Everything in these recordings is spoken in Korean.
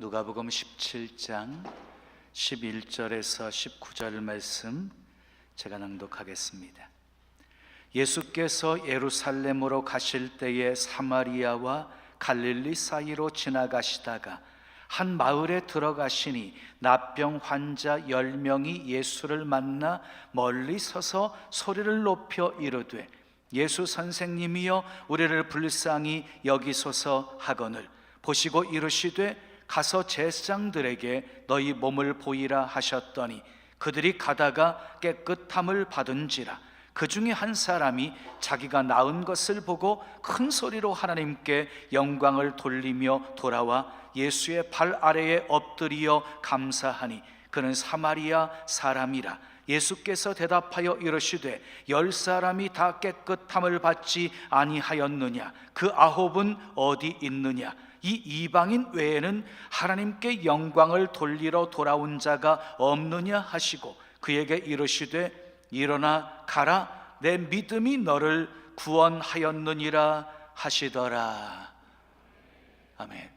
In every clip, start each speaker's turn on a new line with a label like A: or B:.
A: 누가복음 17장 11절에서 19절 말씀 제가 낭독하겠습니다. 예수께서 예루살렘으로 가실 때에 사마리아와 갈릴리 사이로 지나가시다가 한 마을에 들어가시니 납병 환자 10명이 예수를 만나 멀리 서서 소리를 높여 이르되 예수 선생님이여 우리를 불쌍히 여기소서 하거늘 보시고 이르시되 가서 제사장들에게 너희 몸을 보이라 하셨더니 그들이 가다가 깨끗함을 받은지라. 그 중에 한 사람이 자기가 나은 것을 보고 큰 소리로 하나님께 영광을 돌리며 돌아와 예수의 발 아래에 엎드리어 감사하니 그는 사마리아 사람이라. 예수께서 대답하여 이르시되 10사람이 다 깨끗함을 받지 아니하였느냐? 그 9은 어디 있느냐? 이 이방인 외에는 하나님께 영광을 돌리러 돌아온 자가 없느냐 하시고 그에게 이르시되 일어나 가라 내 믿음이 너를 구원하였느니라 하시더라. 아멘.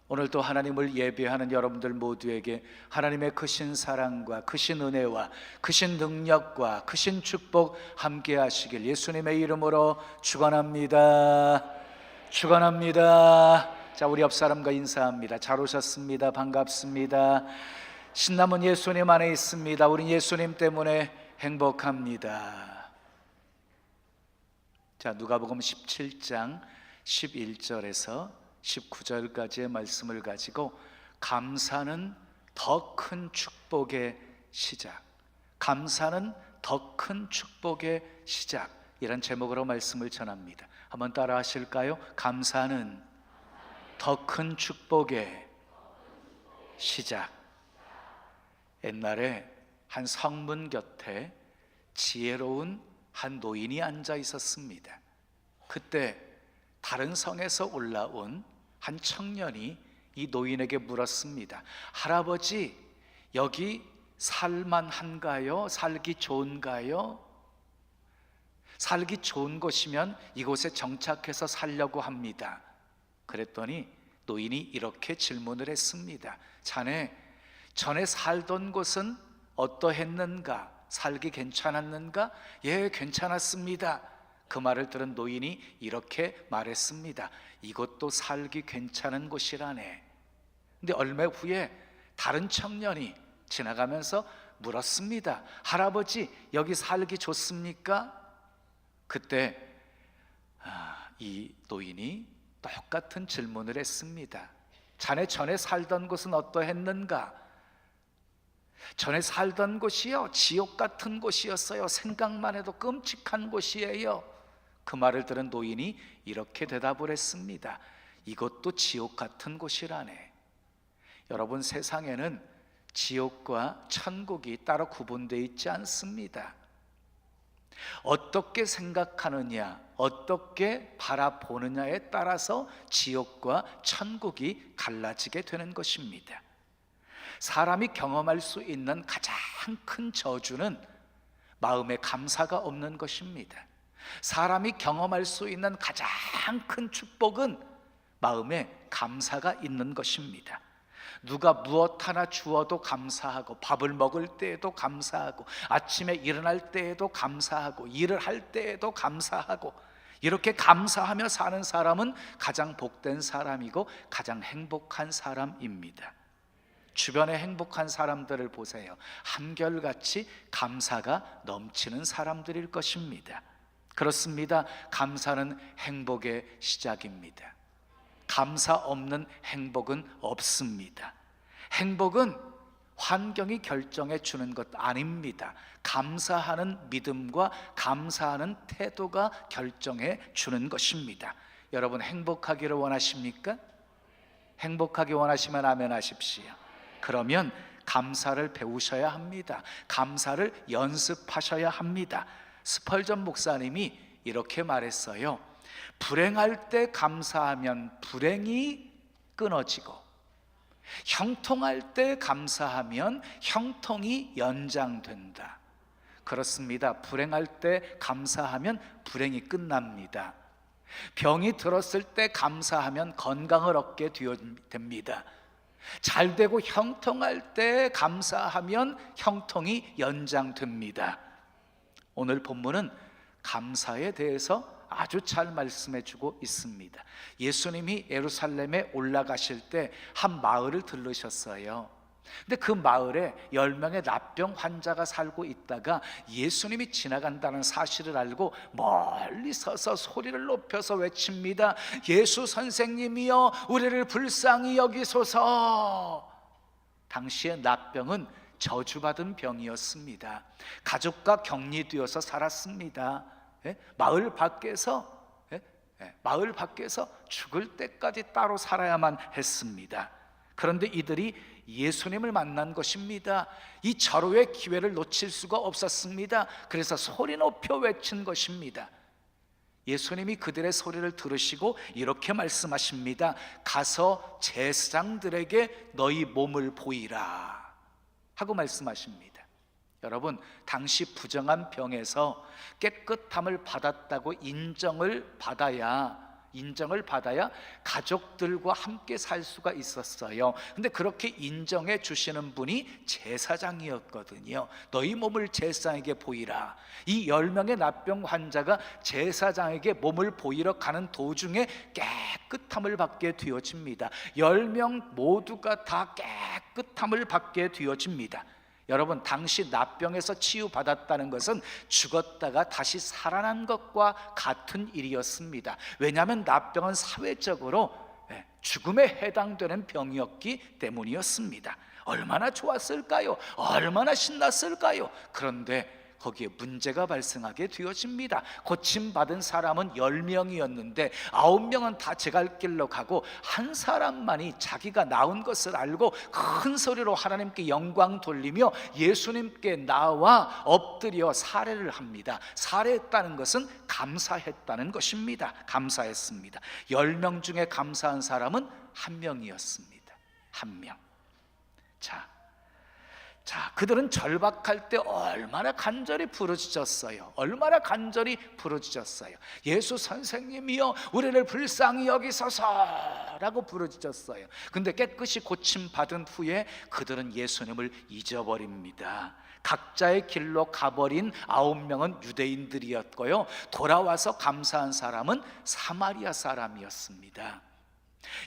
A: 오늘도 하나님을 예배하는 여러분들 모두에게 하나님의 크신 사랑과 크신 은혜와 크신 능력과 크신 축복 함께 하시길 예수님의 이름으로 축원합니다. 축원합니다. 자, 우리 옆 사람과 인사합니다. 잘 오셨습니다. 반갑습니다. 신남은 예수님 안에 있습니다. 우린 예수님 때문에 행복합니다. 자, 누가복음 17장 11절에서 19절까지의 말씀을 가지고 감사는 더 큰 축복의 시작, 감사는 더 큰 축복의 시작, 이런 제목으로 말씀을 전합니다. 한번 따라 하실까요? 감사는 더 큰 축복의 시작. 옛날에 한 성문 곁에 지혜로운 한 노인이 앉아 있었습니다. 그때 다른 성에서 올라온 한 청년이 이 노인에게 물었습니다. 할아버지, 여기 살만한가요? 살기 좋은가요? 살기 좋은 곳이면 이곳에 정착해서 살려고 합니다. 그랬더니 노인이 이렇게 질문을 했습니다. 자네, 전에 살던 곳은 어떠했는가? 살기 괜찮았는가? 예, 괜찮았습니다. 그 말을 들은 노인이 이렇게 말했습니다. 이것도 살기 괜찮은 곳이라네. 근데 얼마 후에 다른 청년이 지나가면서 물었습니다. 할아버지, 여기 살기 좋습니까? 그때 이 노인이 똑같은 질문을 했습니다. 자네 전에 살던 곳은 어떠했는가? 전에 살던 곳이요, 지옥 같은 곳이었어요. 생각만 해도 끔찍한 곳이에요. 그 말을 들은 노인이 이렇게 대답을 했습니다. 이것도 지옥 같은 곳이라네. 여러분, 세상에는 지옥과 천국이 따로 구분되어 있지 않습니다. 어떻게 생각하느냐, 어떻게 바라보느냐에 따라서 지옥과 천국이 갈라지게 되는 것입니다. 사람이 경험할 수 있는 가장 큰 저주는 마음에 감사가 없는 것입니다. 사람이 경험할 수 있는 가장 큰 축복은 마음에 감사가 있는 것입니다. 누가 무엇 하나 주어도 감사하고, 밥을 먹을 때에도 감사하고, 아침에 일어날 때에도 감사하고, 일을 할 때에도 감사하고, 이렇게 감사하며 사는 사람은 가장 복된 사람이고 가장 행복한 사람입니다. 주변의 행복한 사람들을 보세요. 한결같이 감사가 넘치는 사람들일 것입니다. 그렇습니다. 감사는 행복의 시작입니다. 감사 없는 행복은 없습니다. 행복은 환경이 결정해 주는 것 아닙니다. 감사하는 믿음과 감사하는 태도가 결정해 주는 것입니다. 여러분, 행복하기를 원하십니까? 행복하기 원하시면 아멘 하십시오. 그러면 감사를 배우셔야 합니다. 감사를 연습하셔야 합니다. 스펄전 목사님이 이렇게 말했어요. 불행할 때 감사하면 불행이 끊어지고, 형통할 때 감사하면 형통이 연장된다. 그렇습니다. 불행할 때 감사하면 불행이 끝납니다. 병이 들었을 때 감사하면 건강을 얻게 됩니다. 잘 되고 형통할 때 감사하면 형통이 연장됩니다. 오늘 본문은 감사에 대해서 아주 잘 말씀해 주고 있습니다. 예수님이 예루살렘에 올라가실 때 한 마을을 들르셨어요. 근데 그 마을에 10명의 납병 환자가 살고 있다가 예수님이 지나간다는 사실을 알고 멀리 서서 소리를 높여서 외칩니다. 예수 선생님이여, 우리를 불쌍히 여기소서. 당시의 납병은 저주받은 병이었습니다. 가족과 격리되어서 살았습니다. 마을 밖에서 죽을 때까지 따로 살아야만 했습니다. 그런데 이들이 예수님을 만난 것입니다. 이 절호의 기회를 놓칠 수가 없었습니다. 그래서 소리 높여 외친 것입니다. 예수님이 그들의 소리를 들으시고 이렇게 말씀하십니다. 가서 제사장들에게 너희 몸을 보이라 하고 말씀하십니다. 여러분, 당시 부정한 병에서 깨끗함을 받았다고 인정을 받아야 가족들과 함께 살 수가 있었어요. 근데 그렇게 인정해 주시는 분이 제사장이었거든요. 너희 몸을 제사장에게 보이라. 이 10명의 납병 환자가 제사장에게 몸을 보이러 가는 도중에 깨끗함을 받게 되어집니다. 10명 모두가 다 깨끗함을 받게 되어집니다. 여러분, 당시 납병에서 치유받았다는 것은 죽었다가 다시 살아난 것과 같은 일이었습니다. 왜냐하면 납병은 사회적으로 죽음에 해당되는 병이었기 때문이었습니다. 얼마나 좋았을까요? 얼마나 신났을까요? 그런데 거기에 문제가 발생하게 되어집니다. 고침받은 사람은 10명이었는데 9명은 다 제갈 길로 가고 한 사람만이 자기가 나은 것을 알고 큰 소리로 하나님께 영광 돌리며 예수님께 나와 엎드려 살해를 합니다. 살해했다는 것은 감사했다는 것입니다. 감사했습니다. 10명 중에 감사한 사람은 1명이었습니다. 1명. 자, 그들은 절박할 때 얼마나 간절히 부르짖었어요. 얼마나 간절히 부르짖었어요. 예수 선생님이여, 우리를 불쌍히 여기소서라고 부르짖었어요. 근데 깨끗이 고침받은 후에 그들은 예수님을 잊어버립니다. 각자의 길로 가버린 9명은 유대인들이었고요, 돌아와서 감사한 사람은 사마리아 사람이었습니다.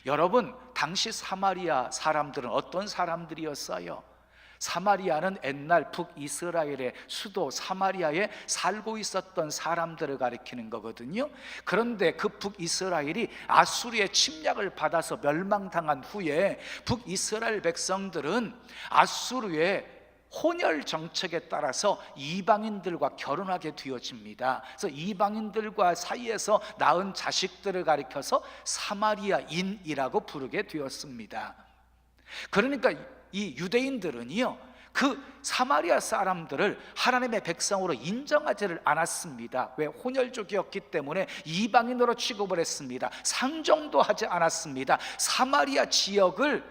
A: 여러분, 당시 사마리아 사람들은 어떤 사람들이었어요? 사마리아는 옛날 북이스라엘의 수도 사마리아에 살고 있었던 사람들을 가리키는 거거든요. 그런데 그 북이스라엘이 아수르의 침략을 받아서 멸망당한 후에 북이스라엘 백성들은 아수르의 혼혈 정책에 따라서 이방인들과 결혼하게 되어집니다. 그래서 이방인들과 사이에서 낳은 자식들을 가리켜서 사마리아인이라고 부르게 되었습니다. 그러니까 이 유대인들은요, 그 사마리아 사람들을 하나님의 백성으로 인정하지를 않았습니다. 왜? 혼혈족이었기 때문에 이방인으로 취급을 했습니다. 상종도 하지 않았습니다. 사마리아 지역을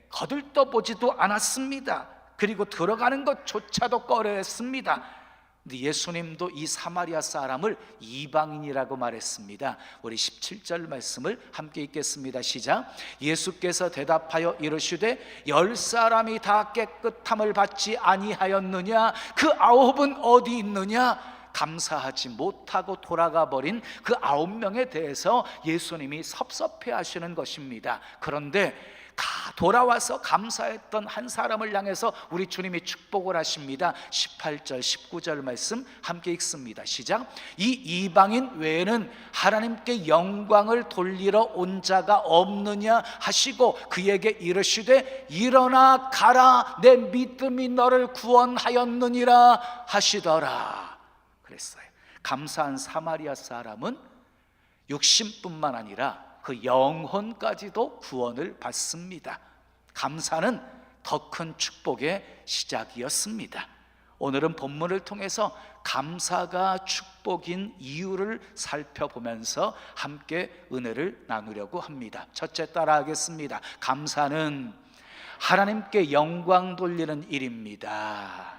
A: 거들떠보지도 않았습니다. 그리고 들어가는 것조차도 꺼려했습니다. 근데 예수님도 이 사마리아 사람을 이방인이라고 말했습니다. 우리 17절 말씀을 함께 읽겠습니다. 시작. 예수께서 대답하여 이르시되 10사람이 다 깨끗함을 받지 아니하였느냐? 그 9은 어디 있느냐? 감사하지 못하고 돌아가 버린 그 9명에 대해서 예수님이 섭섭해 하시는 것입니다. 그런데 돌아와서 감사했던 한 사람을 향해서 우리 주님이 축복을 하십니다. 18절 19절 말씀 함께 읽습니다. 시작. 이 이방인 외에는 하나님께 영광을 돌리러 온 자가 없느냐 하시고 그에게 이르시되 일어나 가라, 내 믿음이 너를 구원하였느니라 하시더라 그랬어요. 감사한 사마리아 사람은 육신뿐만 아니라 그 영혼까지도 구원을 받습니다. 감사는 더 큰 축복의 시작이었습니다. 오늘은 본문을 통해서 감사가 축복인 이유를 살펴보면서 함께 은혜를 나누려고 합니다. 첫째, 따라하겠습니다. 감사는 하나님께 영광 돌리는 일입니다.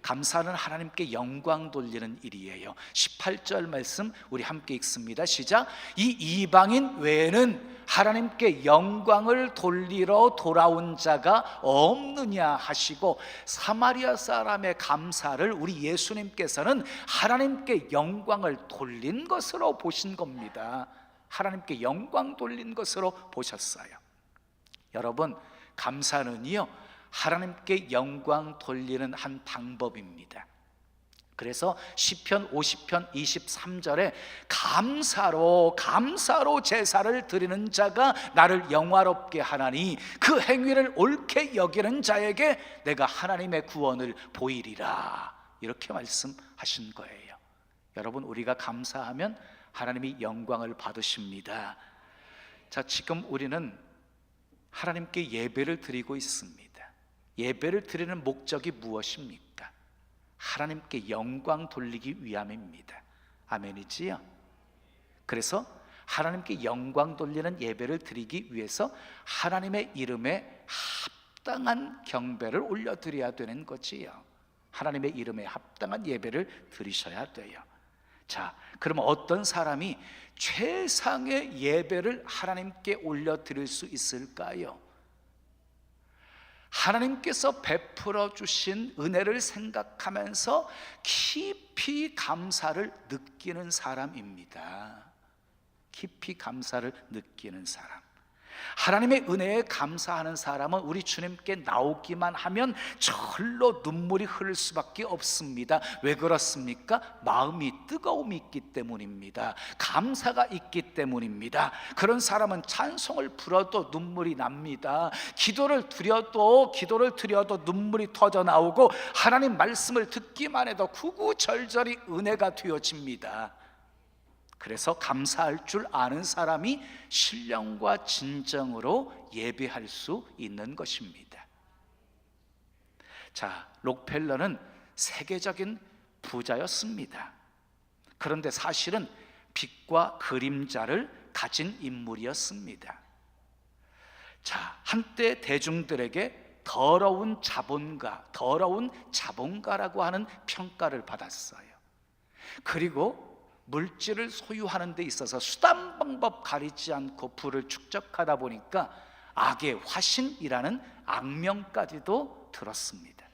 A: 감사는 하나님께 영광 돌리는 일이에요. 18절 말씀 우리 함께 읽습니다. 시작. 이 이방인 외에는 하나님께 영광을 돌리러 돌아온 자가 없느냐 하시고, 사마리아 사람의 감사를 우리 예수님께서는 하나님께 영광을 돌린 것으로 보신 겁니다. 하나님께 영광 돌린 것으로 보셨어요. 여러분, 감사는요, 하나님께 영광 돌리는 한 방법입니다. 그래서 시편 50편 23절에 감사로 제사를 드리는 자가 나를 영화롭게 하나니 그 행위를 옳게 여기는 자에게 내가 하나님의 구원을 보이리라, 이렇게 말씀하신 거예요. 여러분, 우리가 감사하면 하나님이 영광을 받으십니다. 자, 지금 우리는 하나님께 예배를 드리고 있습니다. 예배를 드리는 목적이 무엇입니까? 하나님께 영광 돌리기 위함입니다. 아멘이지요? 그래서 하나님께 영광 돌리는 예배를 드리기 위해서 하나님의 이름에 합당한 경배를 올려드려야 되는 거지요. 하나님의 이름에 합당한 예배를 드리셔야 돼요. 자, 그러면 어떤 사람이 최상의 예배를 하나님께 올려드릴 수 있을까요? 하나님께서 베풀어 주신 은혜를 생각하면서 깊이 감사를 느끼는 사람입니다. 깊이 감사를 느끼는 사람. 하나님의 은혜에 감사하는 사람은 우리 주님께 나오기만 하면 절로 눈물이 흐를 수밖에 없습니다. 왜 그렇습니까? 마음이 뜨거움이 있기 때문입니다. 감사가 있기 때문입니다. 그런 사람은 찬송을 불어도 눈물이 납니다. 기도를 드려도 눈물이 터져 나오고, 하나님 말씀을 듣기만 해도 구구절절히 은혜가 되어집니다. 그래서 감사할 줄 아는 사람이 신령과 진정으로 예배할 수 있는 것입니다. 자, 록펠러는 세계적인 부자였습니다. 그런데 사실은 빛과 그림자를 가진 인물이었습니다. 자, 한때 대중들에게 더러운 자본가라고 하는 평가를 받았어요. 그리고 물질을 소유하는 데 있어서 수단 방법 가리지 않고 부를 축적하다 보니까 악의 화신이라는 악명까지도 들었습니다.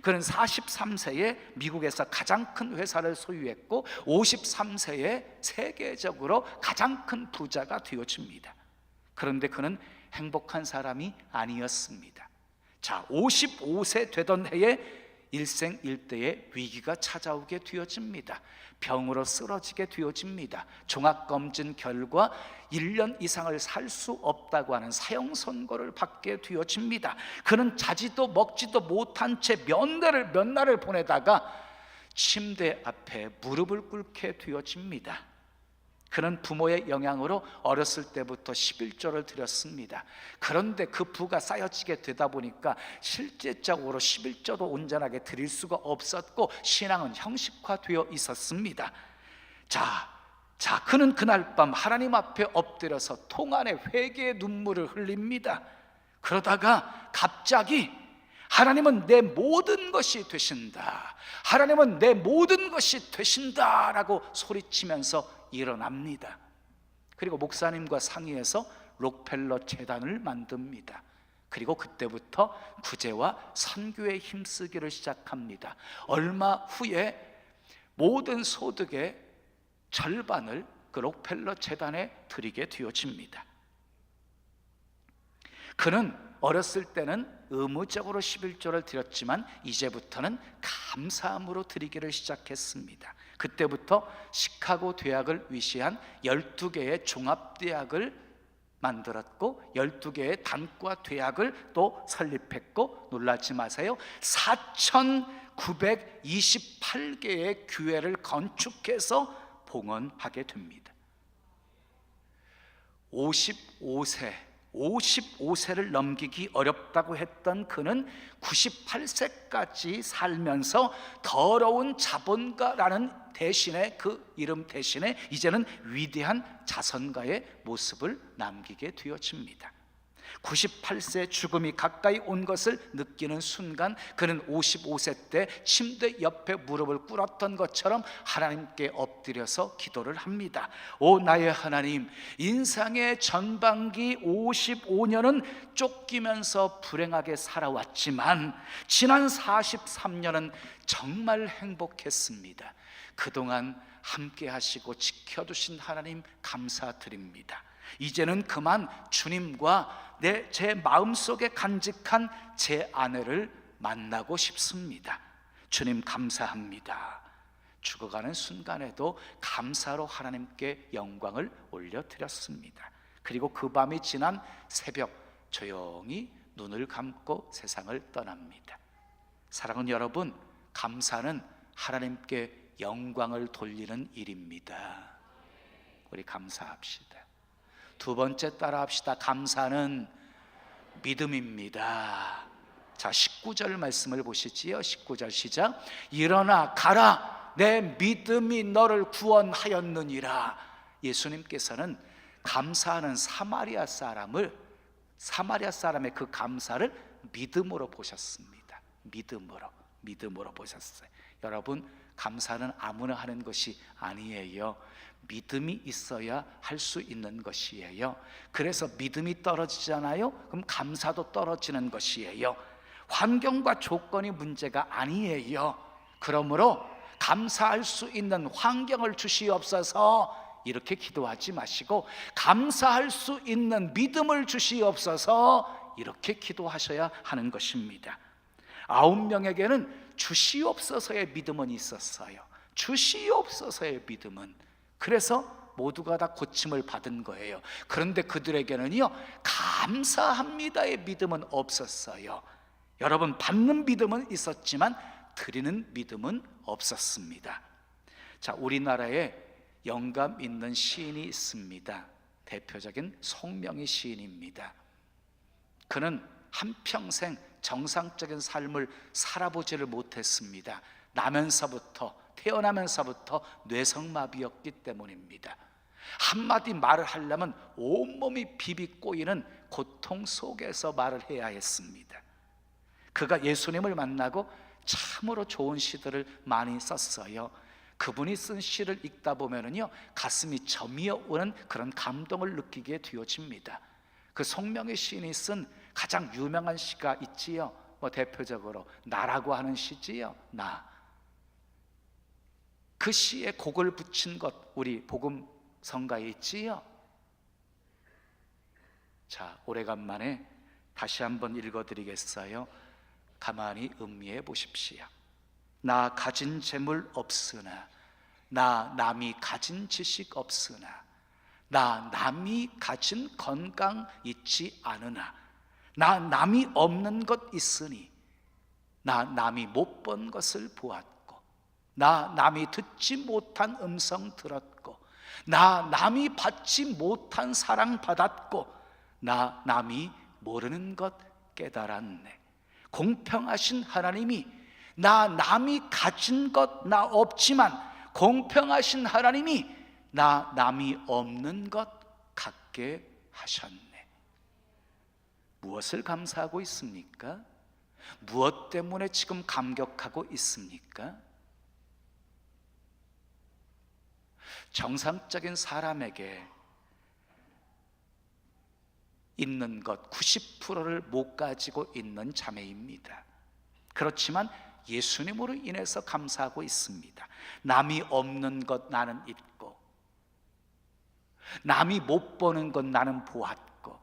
A: 그는 43세에 미국에서 가장 큰 회사를 소유했고 53세에 세계적으로 가장 큰 부자가 되어집니다. 그런데 그는 행복한 사람이 아니었습니다. 자, 55세 되던 해에 일생일대의 위기가 찾아오게 되어집니다. 병으로 쓰러지게 되어집니다. 종합검진 결과 1년 이상을 살 수 없다고 하는 사형 선고를 받게 되어집니다. 그는 자지도 먹지도 못한 채 몇 날을 보내다가 침대 앞에 무릎을 꿇게 되어집니다. 그는 부모의 영향으로 어렸을 때부터 11조를 드렸습니다. 그런데 그 부가 쌓여지게 되다 보니까 실제적으로 11조도 온전하게 드릴 수가 없었고 신앙은 형식화되어 있었습니다. 자, 그는 그날 밤 하나님 앞에 엎드려서 통안에 회개의 눈물을 흘립니다. 그러다가 갑자기 하나님은 내 모든 것이 되신다, 하나님은 내 모든 것이 되신다 라고 소리치면서 일어납니다. 그리고 목사님과 상의해서 록펠러 재단을 만듭니다. 그리고 그때부터 구제와 선교에 힘쓰기를 시작합니다. 얼마 후에 모든 소득의 절반을 그 록펠러 재단에 드리게 되어집니다. 그는 어렸을 때는 의무적으로 11조를 드렸지만 이제부터는 감사함으로 드리기를 시작했습니다. 그때부터 시카고 대학을 위시한 12개의 종합대학을 만들었고 12개의 단과 대학을 또 설립했고, 놀라지 마세요, 4,928개의 교회를 건축해서 봉헌하게 됩니다. 55세를 넘기기 어렵다고 했던 그는 98세까지 살면서 더러운 자본가라는 대신에, 그 이름 대신에 이제는 위대한 자선가의 모습을 남기게 되어집니다. 98세 죽음이 가까이 온 것을 느끼는 순간 그는 55세 때 침대 옆에 무릎을 꿇었던 것처럼 하나님께 엎드려서 기도를 합니다. 오 나의 하나님, 인생의 전반기 55년은 쫓기면서 불행하게 살아왔지만 지난 43년은 정말 행복했습니다. 그동안 함께 하시고 지켜주신 하나님 감사드립니다. 이제는 그만 주님과 제 마음속에 간직한 제 아내를 만나고 싶습니다. 주님 감사합니다. 죽어가는 순간에도 감사로 하나님께 영광을 올려드렸습니다. 그리고 그 밤이 지난 새벽 조용히 눈을 감고 세상을 떠납니다. 사랑하는 여러분, 감사는 하나님께 영광을 돌리는 일입니다. 우리 감사합시다. 두 번째 따라합시다. 감사는 믿음입니다. 자, 19절 말씀을 보시지요. 19절 시작. 일어나 가라, 내 믿음이 너를 구원하였느니라. 예수님께서는 감사하는 사마리아 사람의 그 감사를 믿음으로 보셨습니다. 믿음으로 보셨어요. 여러분, 감사는 아무나 하는 것이 아니에요. 믿음이 있어야 할 수 있는 것이에요. 그래서 믿음이 떨어지잖아요. 그럼 감사도 떨어지는 것이에요. 환경과 조건이 문제가 아니에요. 그러므로 감사할 수 있는 환경을 주시옵소서 이렇게 기도하지 마시고, 감사할 수 있는 믿음을 주시옵소서 이렇게 기도하셔야 하는 것입니다. 9명에게는 주시옵소서의 믿음은 있었어요. 주시옵소서의 믿음은. 그래서 모두가 다 고침을 받은 거예요. 그런데 그들에게는요, 감사합니다의 믿음은 없었어요. 여러분, 받는 믿음은 있었지만 드리는 믿음은 없었습니다. 자, 우리나라에 영감 있는 시인이 있습니다. 대표적인 송명희 시인입니다. 그는 한평생 정상적인 삶을 살아보지를 못했습니다. 태어나면서부터 뇌성마비였기 때문입니다. 한마디 말을 하려면 온몸이 비비꼬이는 고통 속에서 말을 해야 했습니다. 그가 예수님을 만나고 참으로 좋은 시들을 많이 썼어요. 그분이 쓴 시를 읽다 보면은요, 가슴이 저미어오는 그런 감동을 느끼게 되어집니다. 그 송명희 시인이 쓴 가장 유명한 시가 있지요. 대표적으로 나라고 하는 시지요. 나. 그 시에 곡을 붙인 것 우리 복음 성가에 있지요. 자, 오래간만에 다시 한번 읽어드리겠어요. 가만히 음미해 보십시오. 나 가진 재물 없으나, 나 남이 가진 지식 없으나, 나 남이 가진 건강 있지 않으나, 나 남이 없는 것 있으니, 나 남이 못 본 것을 보았고, 나 남이 듣지 못한 음성 들었고, 나 남이 받지 못한 사랑 받았고, 나 남이 모르는 것 깨달았네. 공평하신 하나님이 나 남이 가진 것 나 없지만, 공평하신 하나님이 나 남이 없는 것 갖게 하셨네. 무엇을 감사하고 있습니까? 무엇 때문에 지금 감격하고 있습니까? 정상적인 사람에게 있는 것 90%를 못 가지고 있는 자매입니다. 그렇지만 예수님으로 인해서 감사하고 있습니다. 남이 없는 것 나는 있고, 남이 못 보는 것 나는 보았고,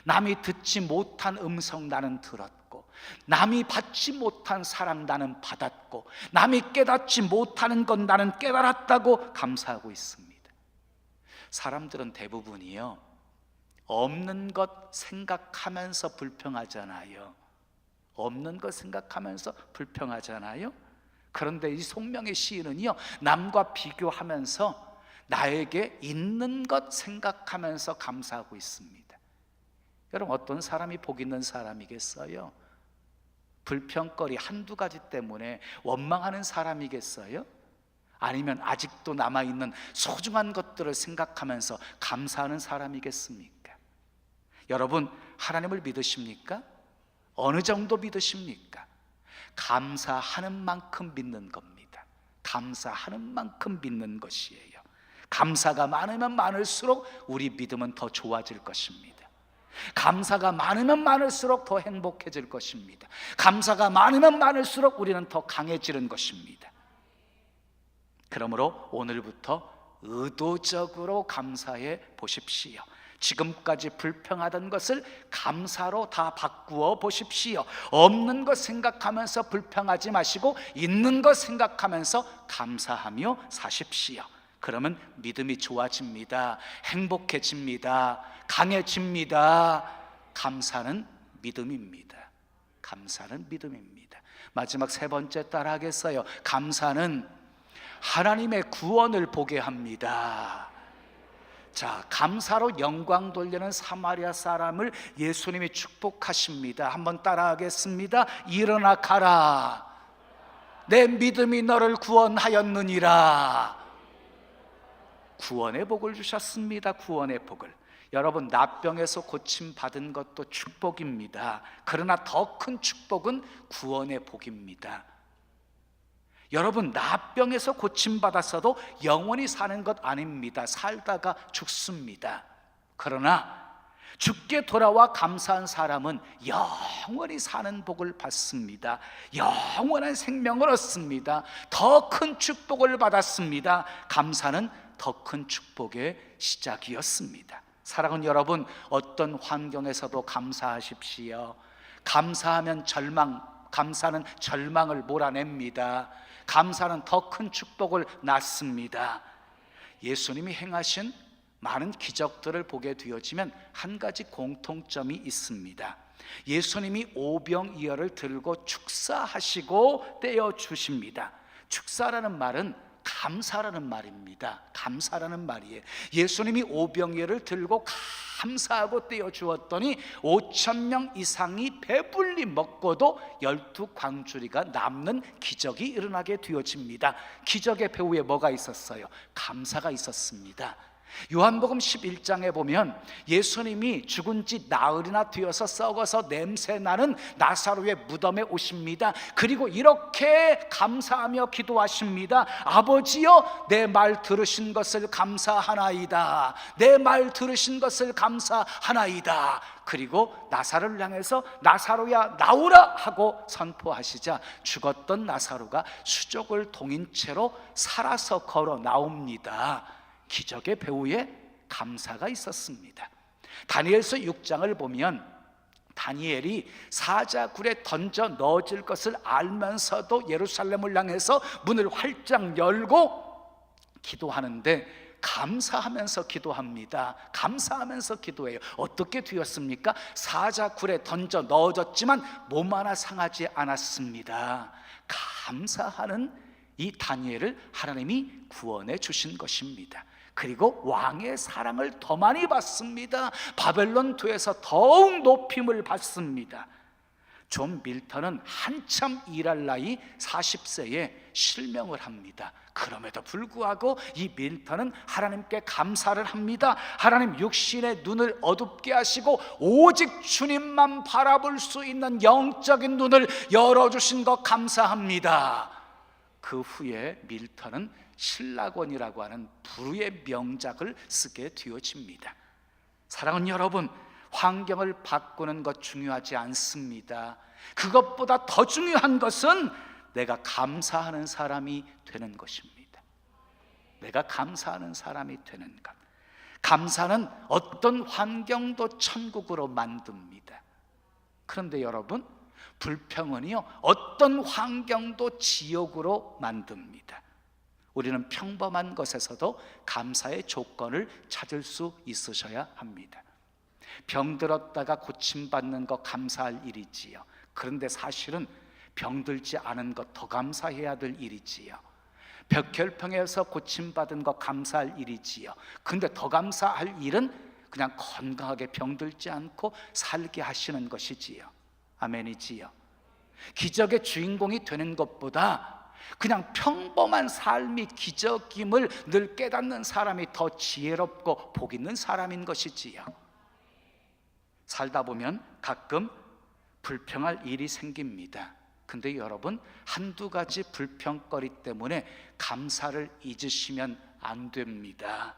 A: 남이 듣지 못한 음성 나는 들었고, 남이 받지 못한 사랑 나는 받았고, 남이 깨닫지 못하는 것 나는 깨달았다고 감사하고 있습니다. 사람들은 대부분이요, 없는 것 생각하면서 불평하잖아요. 없는 것 생각하면서 불평하잖아요. 그런데 이 송명의 시인은요, 남과 비교하면서 나에게 있는 것 생각하면서 감사하고 있습니다. 여러분, 어떤 사람이 복 있는 사람이겠어요? 불평거리 한두 가지 때문에 원망하는 사람이겠어요? 아니면 아직도 남아있는 소중한 것들을 생각하면서 감사하는 사람이겠습니까? 여러분, 하나님을 믿으십니까? 어느 정도 믿으십니까? 감사하는 만큼 믿는 겁니다. 감사하는 만큼 믿는 것이에요. 감사가 많으면 많을수록 우리 믿음은 더 좋아질 것입니다. 감사가 많으면 많을수록 더 행복해질 것입니다. 감사가 많으면 많을수록 우리는 더 강해지는 것입니다. 그러므로 오늘부터 의도적으로 감사해 보십시오. 지금까지 불평하던 것을 감사로 다 바꾸어 보십시오. 없는 것 생각하면서 불평하지 마시고 있는 것 생각하면서 감사하며 사십시오. 그러면 믿음이 좋아집니다. 행복해집니다. 강해집니다. 감사는 믿음입니다. 감사는 믿음입니다. 마지막 세 번째 따라 하겠어요. 감사는 하나님의 구원을 보게 합니다. 자, 감사로 영광 돌리는 사마리아 사람을 예수님이 축복하십니다. 한번 따라 하겠습니다. 일어나 가라. 내 믿음이 너를 구원하였느니라. 구원의 복을 주셨습니다. 구원의 복을. 여러분, 나병에서 고침받은 것도 축복입니다. 그러나 더 큰 축복은 구원의 복입니다. 여러분, 나병에서 고침받았어도 영원히 사는 것 아닙니다. 살다가 죽습니다. 그러나 죽게 돌아와 감사한 사람은 영원히 사는 복을 받습니다. 영원한 생명을 얻습니다. 더 큰 축복을 받았습니다. 감사는 더 큰 축복의 시작이었습니다. 사랑하는 여러분, 어떤 환경에서도 감사하십시오. 감사하면 감사는 절망을 몰아냅니다. 감사는 더 큰 축복을 낳습니다. 예수님이 행하신 많은 기적들을 보게 되어지면 한 가지 공통점이 있습니다. 예수님이 오병이어를 들고 축사하시고 떼어 주십니다. 축사라는 말은 감사라는 말입니다. 감사라는 말이에요. 예수님이 오병이어를 들고 감사하고 떼어 주었더니 5,000명 이상이 배불리 먹고도 12광주리가 남는 기적이 일어나게 되어집니다. 기적의 배후에 뭐가 있었어요? 감사가 있었습니다. 요한복음 11장에 보면 예수님이 죽은 지 나흘이나 되어서 썩어서 냄새나는 나사로의 무덤에 오십니다. 그리고 이렇게 감사하며 기도하십니다. 아버지여, 내 말 들으신 것을 감사하나이다. 내 말 들으신 것을 감사하나이다. 그리고 나사로를 향해서 나사로야 나오라 하고 선포하시자 죽었던 나사로가 수족을 동인 채로 살아서 걸어 나옵니다. 기적의 배후에 감사가 있었습니다. 다니엘서 6장을 보면 다니엘이 사자굴에 던져 넣어질 것을 알면서도 예루살렘을 향해서 문을 활짝 열고 기도하는데 감사하면서 기도합니다. 감사하면서 기도해요. 어떻게 되었습니까? 사자굴에 던져 넣어졌지만 몸 하나 상하지 않았습니다. 감사하는 이 다니엘을 하나님이 구원해 주신 것입니다. 그리고 왕의 사랑을 더 많이 받습니다. 바벨론 도에서 더욱 높임을 받습니다. 존 밀턴은 한참 일할 나이 40세에 실명을 합니다. 그럼에도 불구하고 이 밀턴은 하나님께 감사를 합니다. 하나님, 육신의 눈을 어둡게 하시고 오직 주님만 바라볼 수 있는 영적인 눈을 열어주신 것 감사합니다. 그 후에 밀턴은 신라권이라고 하는 불후의 명작을 쓰게 되어집니다. 사랑하는 여러분, 환경을 바꾸는 것 중요하지 않습니다. 그것보다 더 중요한 것은 내가 감사하는 사람이 되는 것입니다. 내가 감사하는 사람이 되는 것. 감사는 어떤 환경도 천국으로 만듭니다. 그런데 여러분, 불평은요, 어떤 환경도 지옥으로 만듭니다. 우리는 평범한 것에서도 감사의 조건을 찾을 수 있으셔야 합니다. 병들었다가 고침받는 것 감사할 일이지요. 그런데 사실은 병들지 않은 것 더 감사해야 될 일이지요. 백혈병에서 고침받은 것 감사할 일이지요. 그런데 더 감사할 일은 그냥 건강하게 병들지 않고 살게 하시는 것이지요. 아멘이지요. 기적의 주인공이 되는 것보다 그냥 평범한 삶이 기적임을 늘 깨닫는 사람이 더 지혜롭고 복 있는 사람인 것이지요. 살다 보면 가끔 불평할 일이 생깁니다. 근데 여러분, 한두 가지 불평거리 때문에 감사를 잊으시면 안 됩니다.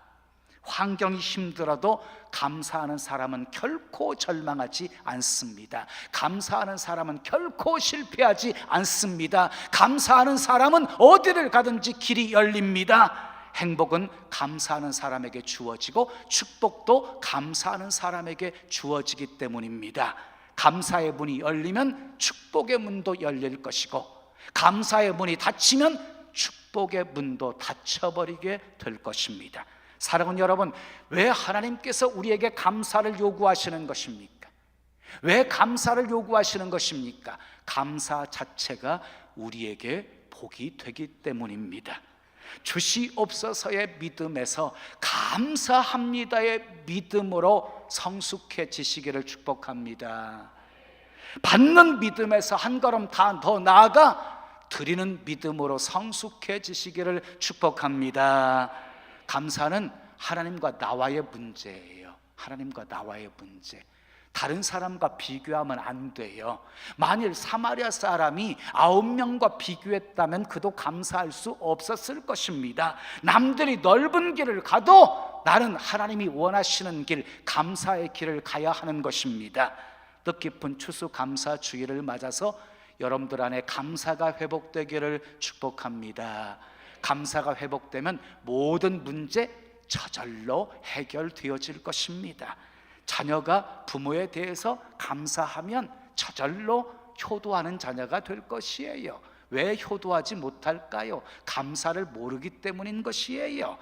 A: 환경이 힘들어도 감사하는 사람은 결코 절망하지 않습니다. 감사하는 사람은 결코 실패하지 않습니다. 감사하는 사람은 어디를 가든지 길이 열립니다. 행복은 감사하는 사람에게 주어지고 축복도 감사하는 사람에게 주어지기 때문입니다. 감사의 문이 열리면 축복의 문도 열릴 것이고, 감사의 문이 닫히면 축복의 문도 닫혀버리게 될 것입니다. 사랑하는 여러분, 왜 하나님께서 우리에게 감사를 요구하시는 것입니까? 왜 감사를 요구하시는 것입니까? 감사 자체가 우리에게 복이 되기 때문입니다. 주시옵소서의 믿음에서 감사합니다의 믿음으로 성숙해지시기를 축복합니다. 받는 믿음에서 한 걸음 더 나아가 드리는 믿음으로 성숙해지시기를 축복합니다. 감사는 하나님과 나와의 문제예요. 하나님과 나와의 문제. 다른 사람과 비교하면 안 돼요. 만일 사마리아 사람이 9명과 비교했다면 그도 감사할 수 없었을 것입니다. 남들이 넓은 길을 가도 나는 하나님이 원하시는 길, 감사의 길을 가야 하는 것입니다. 뜻깊은 추수감사 주일을 맞아서 여러분들 안에 감사가 회복되기를 축복합니다. 감사가 회복되면 모든 문제 저절로 해결되어질 것입니다. 자녀가 부모에 대해서 감사하면 저절로 효도하는 자녀가 될 것이에요. 왜 효도하지 못할까요? 감사를 모르기 때문인 것이에요.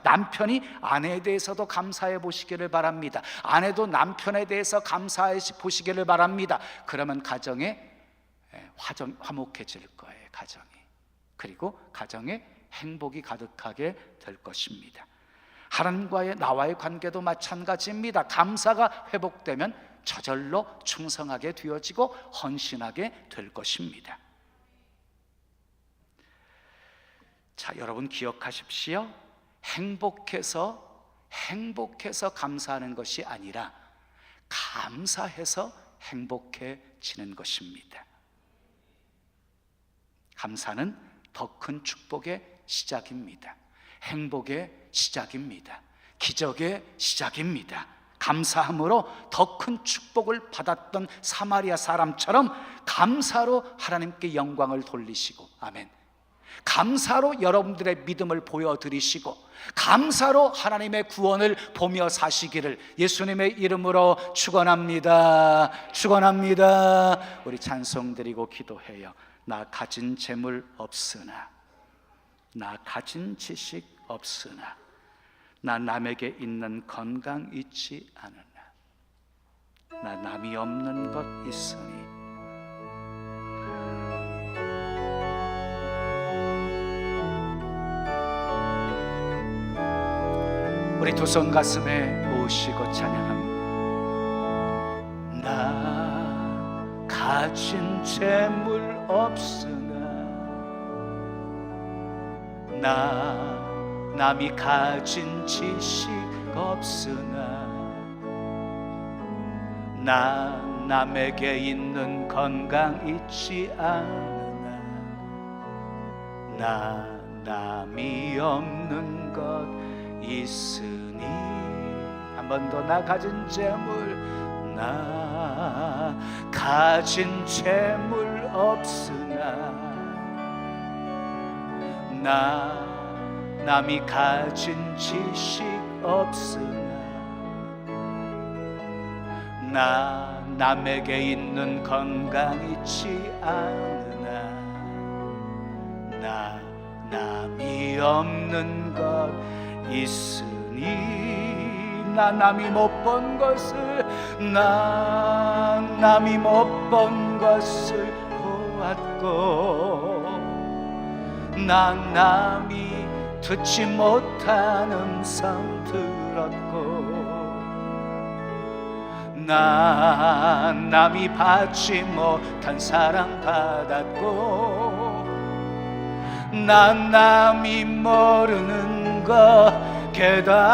A: 남편이 아내에 대해서도 감사해 보시기를 바랍니다. 아내도 남편에 대해서 감사해 보시기를 바랍니다. 그러면 가정에 화목해질 거예요. 가정이. 그리고 가정에 행복이 가득하게 될 것입니다. 하나님과의 나와의 관계도 마찬가지입니다. 감사가 회복되면 저절로 충성하게 되어지고 헌신하게 될 것입니다. 자, 여러분 기억하십시오. 행복해서 감사하는 것이 아니라 감사해서 행복해지는 것입니다. 감사는 더 큰 축복의 시작입니다. 행복의 시작입니다. 기적의 시작입니다. 감사함으로 더 큰 축복을 받았던 사마리아 사람처럼 감사로 하나님께 영광을 돌리시고, 아멘. 감사로 여러분들의 믿음을 보여드리시고, 감사로 하나님의 구원을 보며 사시기를 예수님의 이름으로 축원합니다. 축원합니다. 우리 찬송 드리고 기도해요. 나 가진 재물 없으나, 나 가진 지식 없으나, 나 남에게 있는 건강 있지 않으나, 나 남이 없는 것 있으니, 우리 두 손 가슴에 모시고 찬양합니다. 나 가진 재물 없으나, 나 남이 가진 지식 없으나, 나 남에게 있는 건강 있지 않으나, 나 남이 없는 것 있으니, 한 번 더 나 가진 재물, 나 가진 재물 없으나, 나 남이 가진 지식 없으나, 나 남에게 있는 건강 있지 않으나, 나 남이 없는 것 있으니, 나 남이 못 본 것을, 나 남이 못 본 것을 보았고, 나 남이 듣지 못한 음성 들었고, 나 남이 받지 못한 사랑 받았고, 나 남이 모르는 것 깨달았네.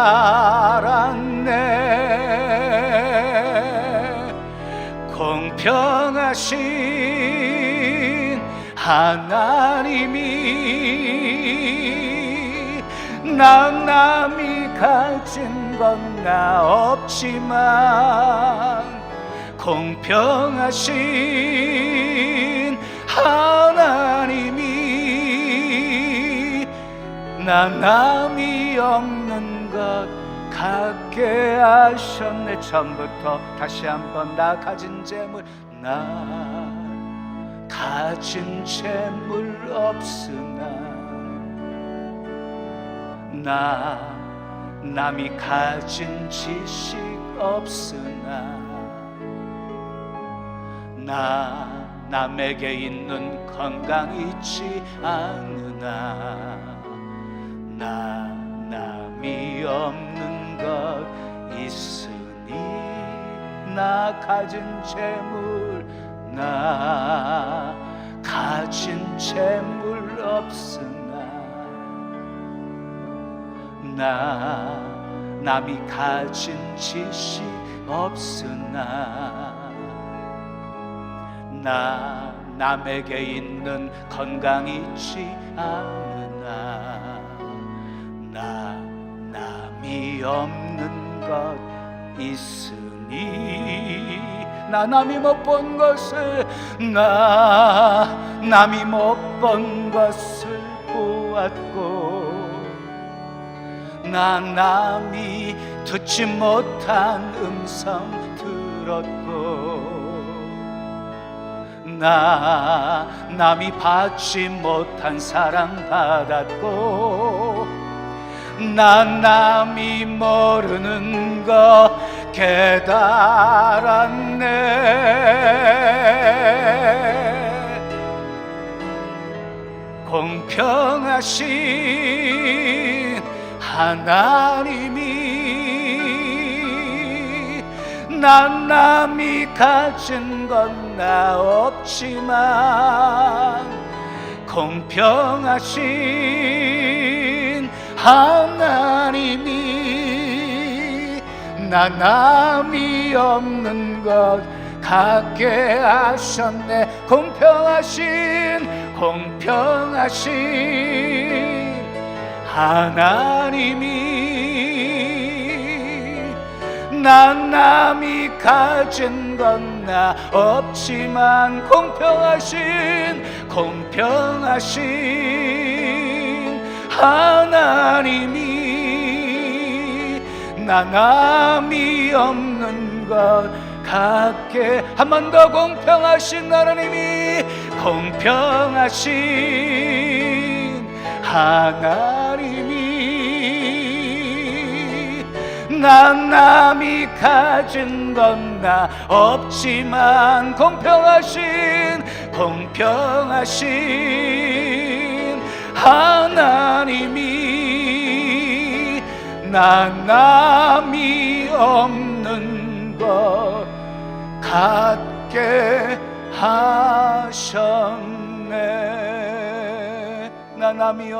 A: 공평하신 하나님이 난 남이 가진 건 나 없지만 공평하신 하나님이 난 남이 없는 것 갖게 하셨네. 처음부터 다시 한번 나 가진 재물, 나 가진 재물 없으나 나 남이 가진 지식 없으나 나 남에게 있는 건강 있지 않으나 나 남이 없는 것 있으니 나 가진 재물, 나 가진 재물 없으나 나 남이 가진 지식 없으나 나 남에게 있는 건강 있지 않으나 나 남이 없는 것 있으니 나 남이 못 본 것을, 나 남이 못 본 것을 보았고 나 남이 듣지 못한 음성 들었고 나 남이 받지 못한 사랑 받았고 나 남이 모르는 것 깨달았네. 공평하신 하나님이 난 남이 가진 건 나 없지만 공평하신 하나님이 나 남이 없는 것 갖게 하셨네. 공평하신 하나님이 난 남이 가진 건 나 없지만 공평하신 하나님이 나 남이 없는 것 갖게. 한 번 더. 공평하신 하나님이, 공평하신 하나님이 난 남이 가진 건 나 없지만 공평하신 하나님이 난 남이 없는 것 갖게 하셨네. 나 남이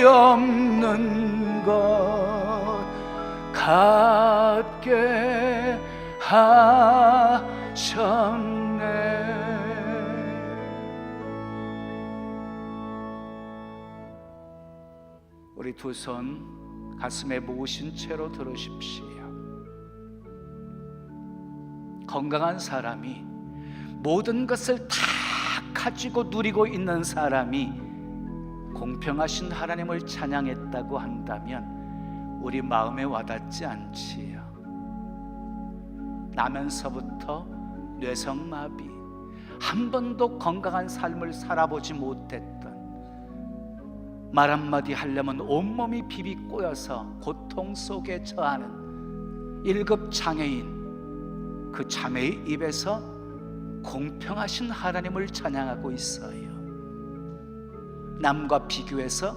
A: 없는 것 갖게 하셨네. 우리 두 손 가슴에 모으신 채로 들으십시오. 건강한 사람이, 모든 것을 다 가지고 누리고 있는 사람이 공평하신 하나님을 찬양했다고 한다면 우리 마음에 와닿지 않지요. 나면서부터 뇌성마비, 한 번도 건강한 삶을 살아보지 못했던, 말 한마디 하려면 온몸이 비비 꼬여서 고통 속에 처하는 1급 장애인, 그 자매의 입에서 공평하신 하나님을 찬양하고 있어요. 남과 비교해서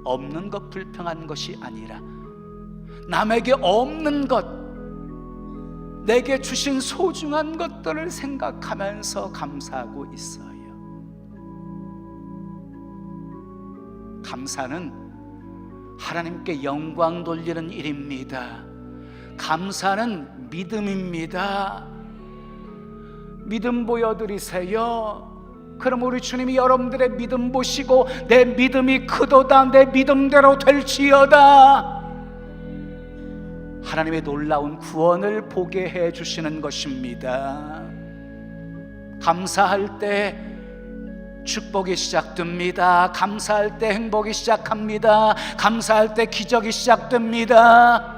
A: 없는 것, 불평한 것이 아니라 남에게 없는 것, 내게 주신 소중한 것들을 생각하면서 감사하고 있어요. 감사는 하나님께 영광 돌리는 일입니다. 감사는 믿음입니다. 믿음 보여드리세요. 그럼 우리 주님이 여러분들의 믿음 보시고 내 믿음이 크도다, 내 믿음대로 될지어다, 하나님의 놀라운 구원을 보게 해주시는 것입니다. 감사할 때 축복이 시작됩니다. 감사할 때 행복이 시작합니다. 감사할 때 기적이 시작됩니다.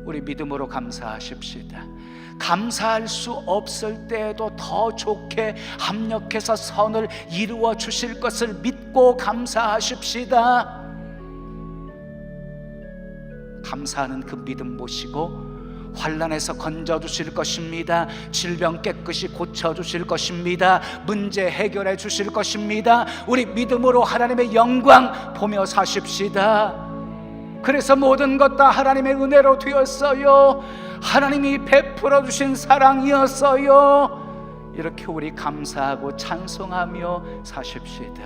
A: 우리 믿음으로 감사하십시다. 감사할 수 없을 때에도 더 좋게 합력해서 선을 이루어 주실 것을 믿고 감사하십시다. 감사하는 그 믿음 보시고 환난에서 건져주실 것입니다. 질병 깨끗이 고쳐주실 것입니다. 문제 해결해 주실 것입니다. 우리 믿음으로 하나님의 영광 보며 사십시다. 그래서 모든 것 다 하나님의 은혜로 되었어요. 하나님이 베풀어 주신 사랑이었어요. 이렇게 우리 감사하고 찬송하며 사십시다.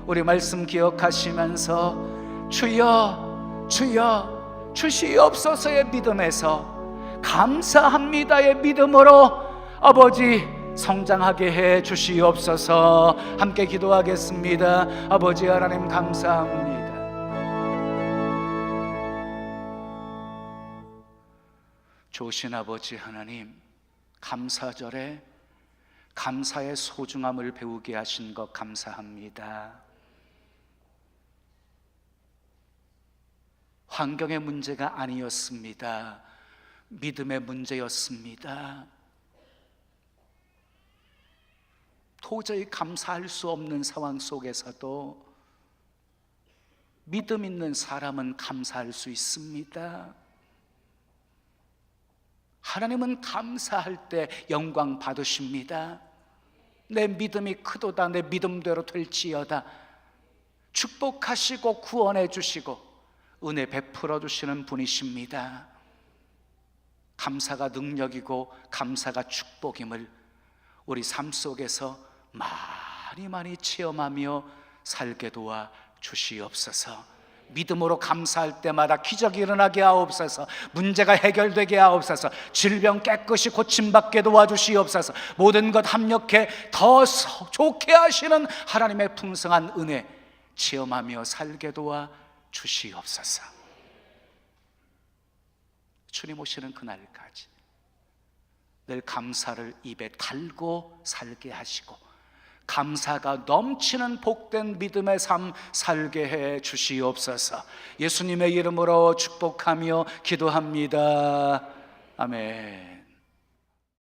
A: 우리 말씀 기억하시면서 주여 주여 주시옵소서의 믿음에서 감사합니다의 믿음으로 아버지 성장하게 해 주시옵소서. 함께 기도하겠습니다. 아버지 하나님 감사합니다. 좋으신 아버지 하나님, 감사절에 감사의 소중함을 배우게 하신 것 감사합니다. 환경의 문제가 아니었습니다. 믿음의 문제였습니다. 도저히 감사할 수 없는 상황 속에서도 믿음 있는 사람은 감사할 수 있습니다. 하나님은 감사할 때 영광 받으십니다. 내 믿음이 크도다, 내 믿음대로 될지어다. 축복하시고 구원해 주시고 은혜 베풀어 주시는 분이십니다. 감사가 능력이고 감사가 축복임을 우리 삶 속에서 많이 체험하며 살게 도와 주시옵소서. 믿음으로 감사할 때마다 기적이 일어나게 하옵소서. 문제가 해결되게 하옵소서. 질병 깨끗이 고침받게 도와주시옵소서. 모든 것 합력해 더 좋게 하시는 하나님의 풍성한 은혜 체험하며 살게 도와 주시옵소서. 주님 오시는 그날까지 늘 감사를 입에 달고 살게 하시고 감사가 넘치는 복된 믿음의 삶 살게 해 주시옵소서. 예수님의 이름으로 축복하며 기도합니다. 아멘.